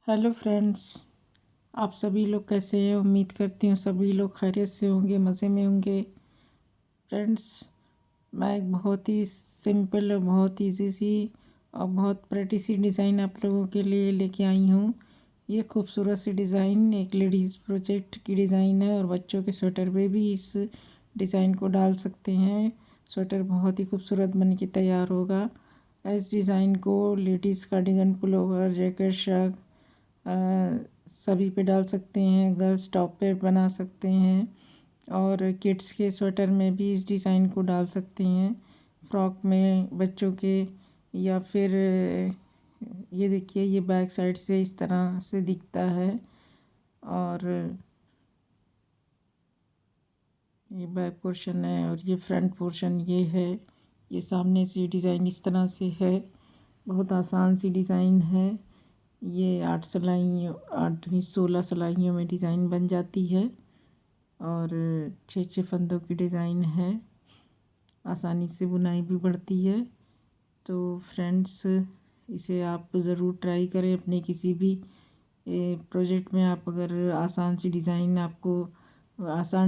Hello friends, आप सभी लोग कैसे हैं। उम्मीद करती हूँ सभी लोग खैरियत से होंगे, मज़े में होंगे। फ्रेंड्स, मैं एक बहुत ही सिंपल और बहुत इजी सी और बहुत प्रेटी सी डिज़ाइन आप लोगों के लिए लेके आई हूँ। ये खूबसूरत सी डिज़ाइन एक लेडीज़ प्रोजेक्ट की डिज़ाइन है और बच्चों के स्वेटर पे भी इस डिज़ाइन को डाल सकते हैं। स्वेटर बहुत ही खूबसूरत बन के तैयार होगा। इस डिज़ाइन को ladies cardigan, pullover, jacket, shirt सभी पे डाल सकते हैं। गर्ल्स टॉप पे बना सकते हैं और किड्स के स्वेटर में भी इस डिज़ाइन को डाल सकते हैं। फ्रॉक में बच्चों के, या फिर ये देखिए, ये बैक साइड से इस तरह से दिखता है और ये बैक पोर्शन है और ये फ्रंट पोर्शन ये है। ये सामने से डिज़ाइन इस तरह से है। बहुत आसान सी डिज़ाइन है। ये 16 सिलाइयों में डिज़ाइन बन जाती है और 6 फंदों की डिज़ाइन है। आसानी से बुनाई भी बढ़ती है। तो फ्रेंड्स, इसे आप ज़रूर ट्राई करें अपने किसी भी प्रोजेक्ट में। आप अगर आसान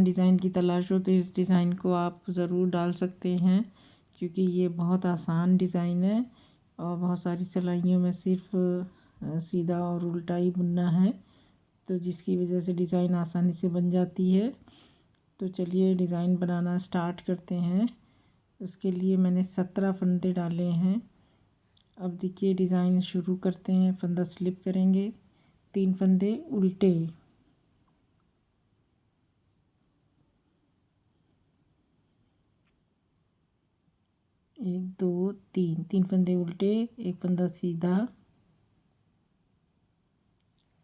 डिज़ाइन की तलाश हो तो इस डिज़ाइन को आप ज़रूर डाल सकते हैं, क्योंकि ये बहुत आसान डिज़ाइन है और बहुत सारी सिलाइयों में सिर्फ सीधा और उल्टा ही बुनना है, तो जिसकी वजह से डिज़ाइन आसानी से बन जाती है। तो चलिए डिज़ाइन बनाना स्टार्ट करते हैं। उसके लिए मैंने 17 फंदे डाले हैं। अब देखिए डिज़ाइन शुरू करते हैं। फंदा स्लिप करेंगे, 3 फंदे उल्टे, एक दो तीन फंदे उल्टे, एक फंदा सीधा,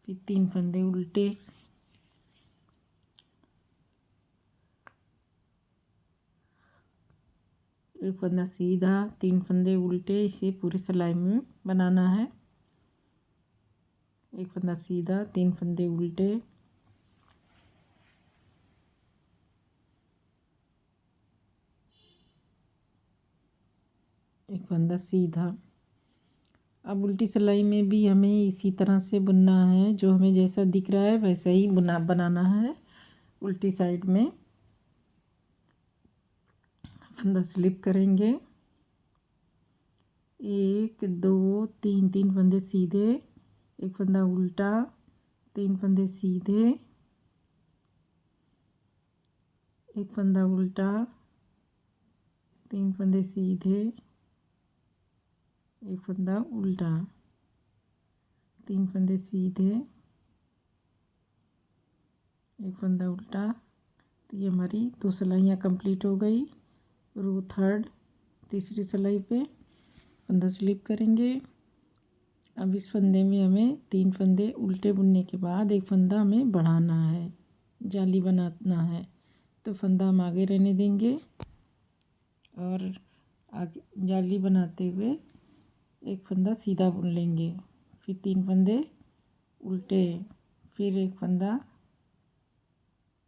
फिर 3 फंदे उल्टे, एक फंदा सीधा, 3 फंदे उल्टे। इसे पूरी सिलाई में बनाना है। एक फंदा सीधा, 3 फंदे उल्टे, एक फंदा सीधा। अब उल्टी सिलाई में भी हमें इसी तरह से बुनना है। जो हमें जैसा दिख रहा है वैसा ही बनाना है। उल्टी साइड में फंदा स्लिप करेंगे, 1 2 3 फंदे सीधे, एक फंदा उल्टा, 3 फंदे सीधे, एक फंदा उल्टा, 3 फंदे सीधे, एक फंदा उल्टा, 3 फंदे सीधे, एक फंदा उल्टा। तो ये हमारी 2 सिलाइयाँ कंप्लीट हो गई। रो थर्ड, तीसरी सिलाई पे फंदा स्लिप करेंगे। अब इस फंदे में हमें 3 फंदे उल्टे बुनने के बाद एक फंदा हमें बढ़ाना है, जाली बनाना है। तो फंदा हम आगे रहने देंगे और आगे जाली बनाते हुए एक फंदा सीधा बुन लेंगे। फिर 3 फंदे उल्टे, फिर एक फंदा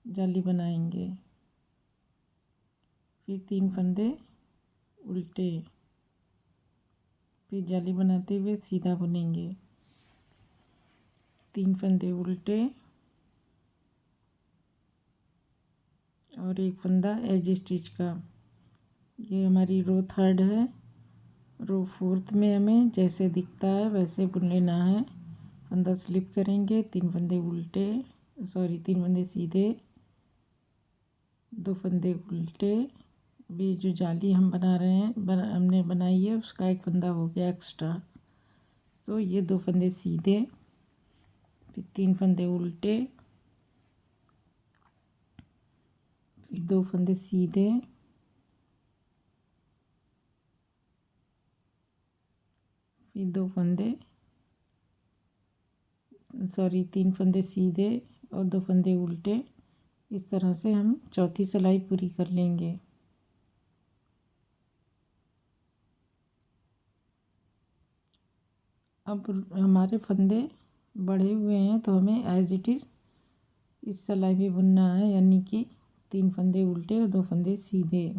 जाली बनाएंगे, फिर 3 फंदे उल्टे, फिर जाली बनाते हुए सीधा बुनेंगे, 3 फंदे उल्टे और एक फंदा एज स्टिच का। ये हमारी रो थर्ड है। रो फोर्थ में हमें जैसे दिखता है वैसे बुन लेना है। फंदा स्लिप करेंगे, 3 फंदे उल्टे, 3 फंदे सीधे, 2 फंदे उल्टे। अभी जो जाली हम बना रहे हैं, हमने बनाई है, उसका एक फंदा हो गया एक्स्ट्रा। तो ये 2 फंदे सीधे, फिर 3 फंदे उल्टे, फिर 2 फंदे सीधे, फिर 3 फंदे सीधे और 2 फंदे उल्टे। इस तरह से हम चौथी सिलाई पूरी कर लेंगे। अब हमारे फंदे बढ़े हुए हैं तो हमें एज इट इज़ इस सिलाई भी बुनना है, यानी कि 3 फंदे उल्टे और 2 फंदे सीधे।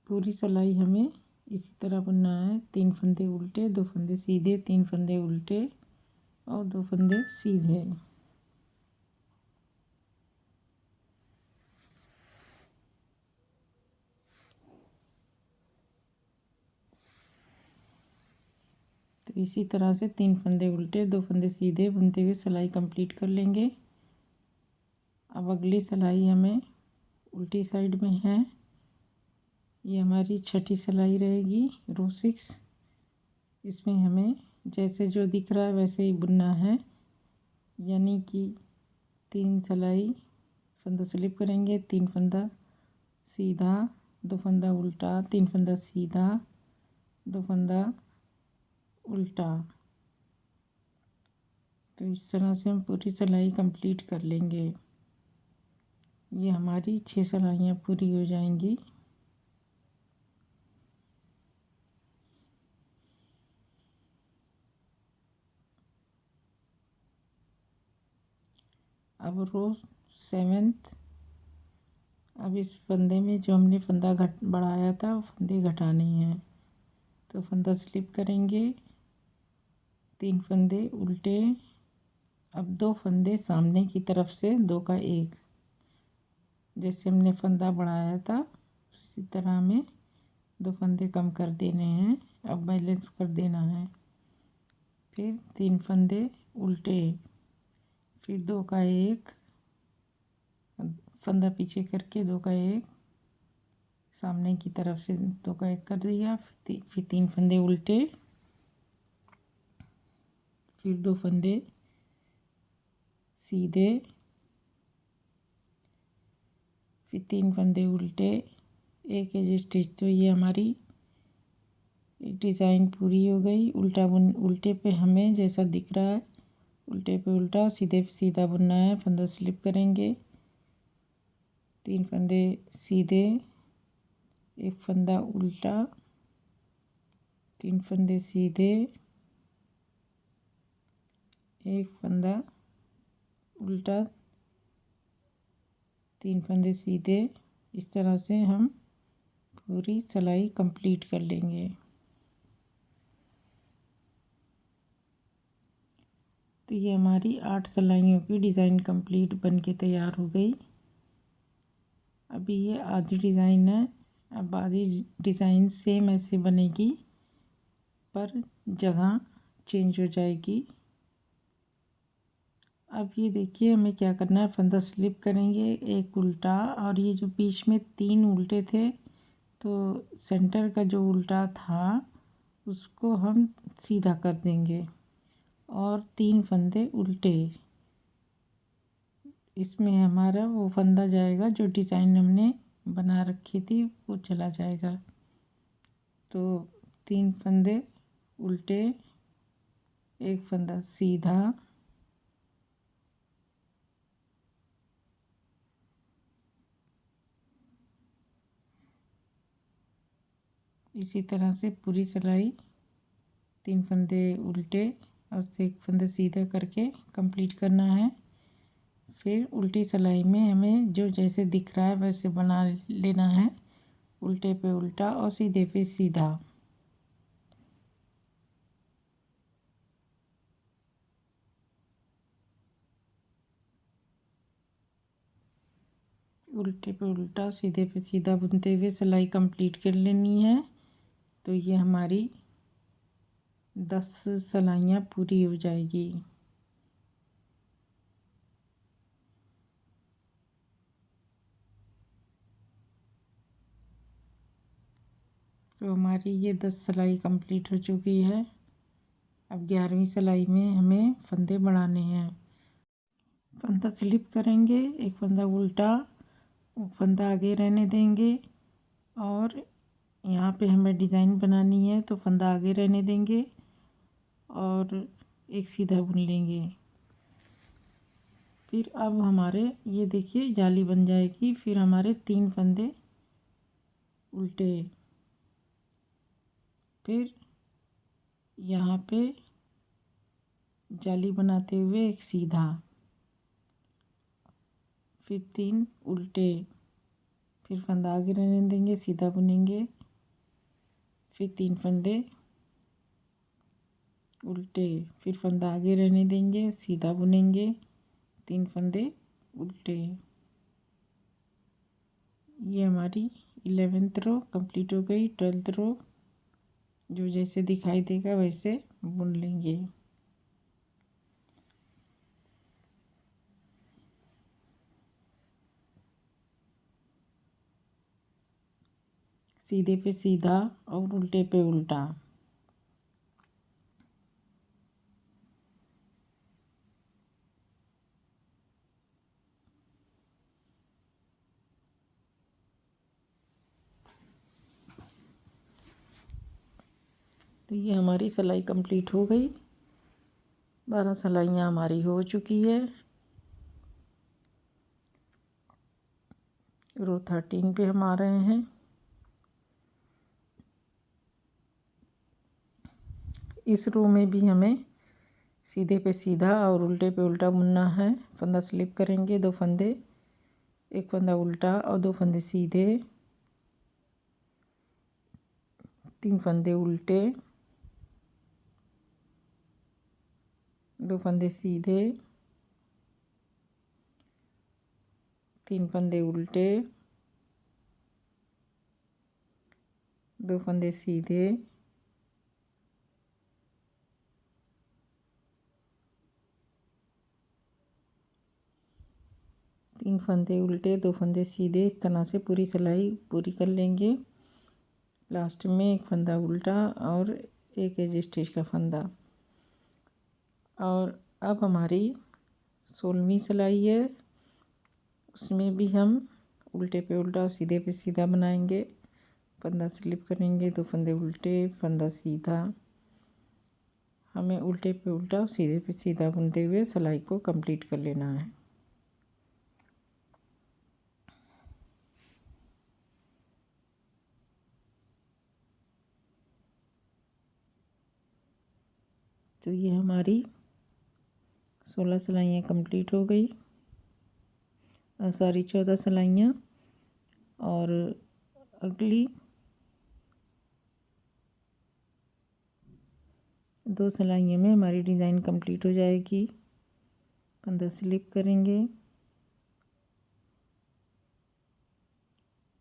पूरी सिलाई हमें इसी तरह बुनना है। 3 फंदे उल्टे, 2 फंदे सीधे, 3 फंदे उल्टे और 2 फंदे सीधे। तो इसी तरह से 3 फंदे उल्टे, 2 फंदे सीधे बुनते हुए सिलाई कंप्लीट कर लेंगे। अब अगली सिलाई हमें उल्टी साइड में है। ये हमारी छठी सिलाई रहेगी, रो 6। इसमें हमें जैसे जो दिख रहा है वैसे ही बुनना है, यानी कि 3 सिलाई फंदा स्लिप करेंगे, 3 फंदा सीधा, 2 फंदा उल्टा, 3 फंदा सीधा, 2 फंदा उल्टा। तो इस तरह से हम पूरी सिलाई कंप्लीट कर लेंगे। ये हमारी 6 सिलाइयाँ पूरी हो जाएंगी। अब रो 7th। अब इस फंदे में जो हमने फंदा बढ़ाया था वो फंदे घटाने हैं। तो फंदा स्लिप करेंगे, 3 फंदे उल्टे। अब 2 फंदे सामने की तरफ से 2 का 1, जैसे हमने फंदा बढ़ाया था उसी तरह हमें 2 फंदे कम कर देने हैं। अब बैलेंस कर देना है। फिर 3 फंदे उल्टे, फिर 2 का 1, फंदा पीछे करके 2 का 1 सामने की तरफ से 2 का 1 कर दिया। फिर 3 फंदे उल्टे, फिर 2 फंदे सीधे, फिर 3 फंदे उल्टे, एक एज स्टिच। तो ये हमारी डिज़ाइन पूरी हो गई। उल्टे पे हमें जैसा दिख रहा है उल्टे पे उल्टा, सीधे पे सीधा बुनना है। फंदा स्लिप करेंगे, 3 फंदे सीधे, 1 फंदा उल्टा, 3 फंदे सीधे, 1 फंदा उल्टा, 3 फंदे सीधे। इस तरह से हम पूरी सिलाई कंप्लीट कर लेंगे। तो ये हमारी 8 सिलाइयों की डिज़ाइन कंप्लीट बन के तैयार हो गई। अभी ये आधी डिज़ाइन है। अब आधी डिज़ाइन सेम ऐसे बनेगी पर जगह चेंज हो जाएगी। अब ये देखिए हमें क्या करना है। फंदा स्लिप करेंगे, 1 उल्टा, और ये जो बीच में 3 उल्टे थे तो सेंटर का जो उल्टा था उसको हम सीधा कर देंगे और 3 फंदे उल्टे। इसमें हमारा वो फंदा जाएगा जो डिज़ाइन हमने बना रखी थी वो चला जाएगा। तो 3 फंदे उल्टे, 1 फंदा सीधा, इसी तरह से पूरी सिलाई 3 फंदे उल्टे और 1 फंदे सीधा करके कंप्लीट करना है। फिर उल्टी सिलाई में हमें जो जैसे दिख रहा है वैसे बना लेना है, उल्टे पे उल्टा और सीधे पे सीधा। उल्टे पे उल्टा सीधे पे सीधा बुनते हुए सिलाई कंप्लीट कर लेनी है। तो ये हमारी 10 सिलाइयाँ पूरी हो जाएगी। तो हमारी ये 10 सिलाई कंप्लीट हो चुकी है। अब 11वीं सिलाई में हमें फंदे बढ़ाने हैं। फंदा स्लिप करेंगे, 1 फंदा उल्टा, फंदा आगे रहने देंगे और यहाँ पे हमें डिज़ाइन बनानी है तो फंदा आगे रहने देंगे और एक सीधा बुन लेंगे। फिर अब हमारे ये देखिए जाली बन जाएगी। फिर हमारे 3 फंदे उल्टे, फिर यहाँ पे जाली बनाते हुए एक सीधा, फिर 3 उल्टे, फिर फंदा आगे रहने देंगे, सीधा बुनेंगे, फिर 3 फंदे उल्टे, फिर फंदा आगे रहने देंगे, सीधा बुनेंगे, 3 फंदे उल्टे। ये हमारी 11th रो कंप्लीट हो गई। 12th रो जो जैसे दिखाई देगा वैसे बुन लेंगे। सीधे पे सीधा और उल्टे पे उल्टा। तो ये हमारी सिलाई कंप्लीट हो गई। 12 सिलाइयाँ हमारी हो चुकी है। रो 13 पे हम आ रहे हैं। इस रो में भी हमें सीधे पे सीधा और उल्टे पे उल्टा बुनना है। फंदा स्लिप करेंगे, 2 फंदे, एक फंदा उल्टा और 2 फंदे सीधे, 3 फंदे उल्टे, 2 फंदे सीधे, 3 फंदे उल्टे, 2 फंदे सीधे, 3 फंदे उल्टे, 2 फंदे सीधे। इस तरह से पूरी सिलाई पूरी कर लेंगे। लास्ट में एक फंदा उल्टा और एक एज स्टिच का फंदा। और अब हमारी 16वीं सिलाई है। उसमें भी हम उल्टे पे उल्टा और सीधे पे सीधा बनाएंगे। फंदा स्लिप करेंगे, 2 फंदे उल्टे, फंदा सीधा। हमें उल्टे पे उल्टा और सीधे पे सीधा बुनते हुए सिलाई को कंप्लीट कर लेना है। तो ये हमारी 16 सिलाइयाँ कंप्लीट हो गई। सॉरी 14 सिलाइयाँ। और अगली 2 सिलाइयों में हमारी डिज़ाइन कंप्लीट हो जाएगी। फंदा स्लिप करेंगे,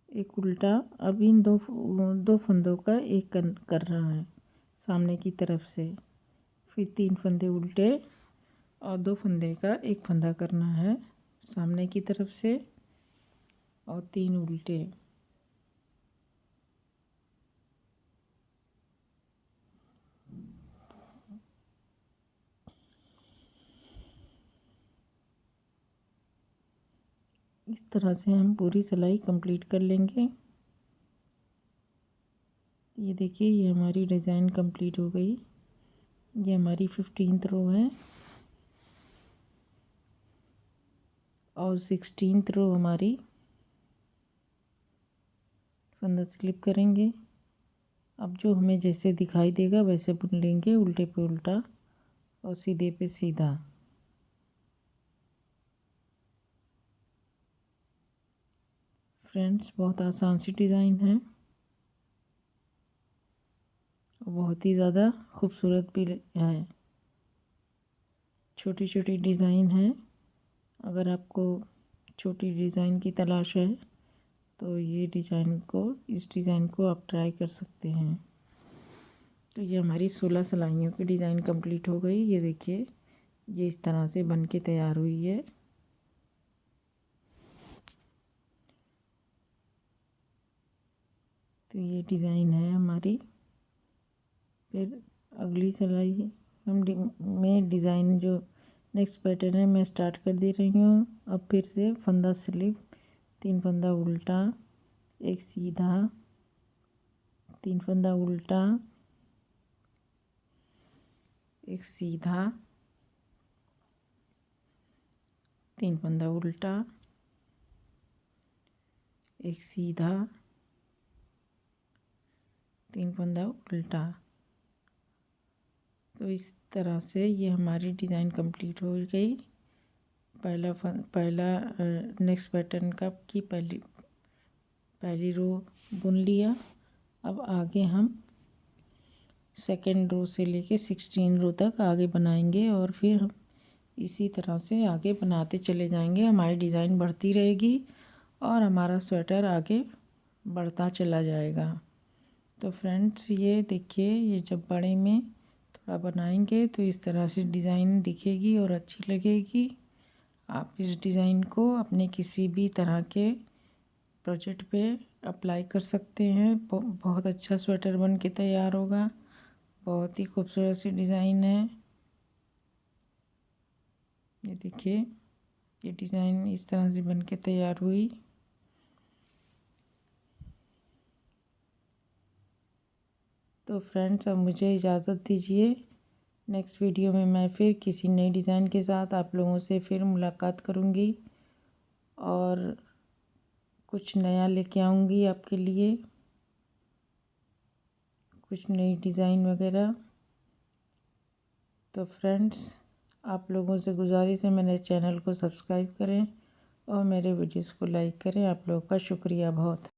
एक उल्टा। अब इन दो फंदों का एक कर रहा है सामने की तरफ से। फिर 3 फंदे उल्टे और 2 फंदे का एक फंदा करना है सामने की तरफ से और 3 उल्टे। इस तरह से हम पूरी सिलाई कंप्लीट कर लेंगे। ये देखिए, ये हमारी डिज़ाइन कंप्लीट हो गई। ये हमारी 15th रो है और 16th रो हमारी। फंदा स्लिप करेंगे। अब जो हमें जैसे दिखाई देगा वैसे बुन लेंगे, उल्टे पे उल्टा और सीधे पे सीधा। फ्रेंड्स, बहुत आसान सी डिज़ाइन है और बहुत ही ज़्यादा खूबसूरत भी है। छोटी छोटी डिज़ाइन है। अगर आपको छोटी डिज़ाइन की तलाश है तो इस डिज़ाइन को आप ट्राई कर सकते हैं। तो ये हमारी 16 सिलाइयों की डिज़ाइन कंप्लीट हो गई। ये देखिए, ये इस तरह से बन के तैयार हुई है। तो ये डिज़ाइन है हमारी। फिर अगली सिलाई में डिज़ाइन जो नेक्स्ट पैटर्न है मैं स्टार्ट कर दे रही हूँ। अब फिर से फंदा स्लिप, 3 फंदा उल्टा, एक सीधा, 3 फंदा उल्टा, एक सीधा, 3 फंदा उल्टा, एक सीधा, 3 फंदा उल्टा। तो इस तरह से ये हमारी डिज़ाइन कंप्लीट हो गई। पहला नेक्स्ट पैटर्न का पहली रो बुन लिया। अब आगे हम सेकेंड रो से लेके 16 रो तक आगे बनाएंगे और फिर हम इसी तरह से आगे बनाते चले जाएंगे। हमारी डिज़ाइन बढ़ती रहेगी और हमारा स्वेटर आगे बढ़ता चला जाएगा। तो फ्रेंड्स ये देखिए, ये जब बड़े में थोड़ा बनाएंगे तो इस तरह से डिज़ाइन दिखेगी और अच्छी लगेगी। आप इस डिज़ाइन को अपने किसी भी तरह के प्रोजेक्ट पे अप्लाई कर सकते हैं। बहुत अच्छा स्वेटर बन के तैयार होगा। बहुत ही खूबसूरत सी डिज़ाइन है। ये देखिए, ये डिज़ाइन इस तरह से बन के तैयार हुई। तो फ्रेंड्स अब मुझे इजाज़त दीजिए। नेक्स्ट वीडियो में मैं फिर किसी नई डिज़ाइन के साथ आप लोगों से फिर मुलाकात करूँगी और कुछ नया लेके आऊँगी आपके लिए, कुछ नई डिज़ाइन वगैरह। तो फ्रेंड्स आप लोगों से गुजारिश है मेरे चैनल को सब्सक्राइब करें और मेरे वीडियोस को लाइक करें। आप लोगों का शुक्रिया बहुत।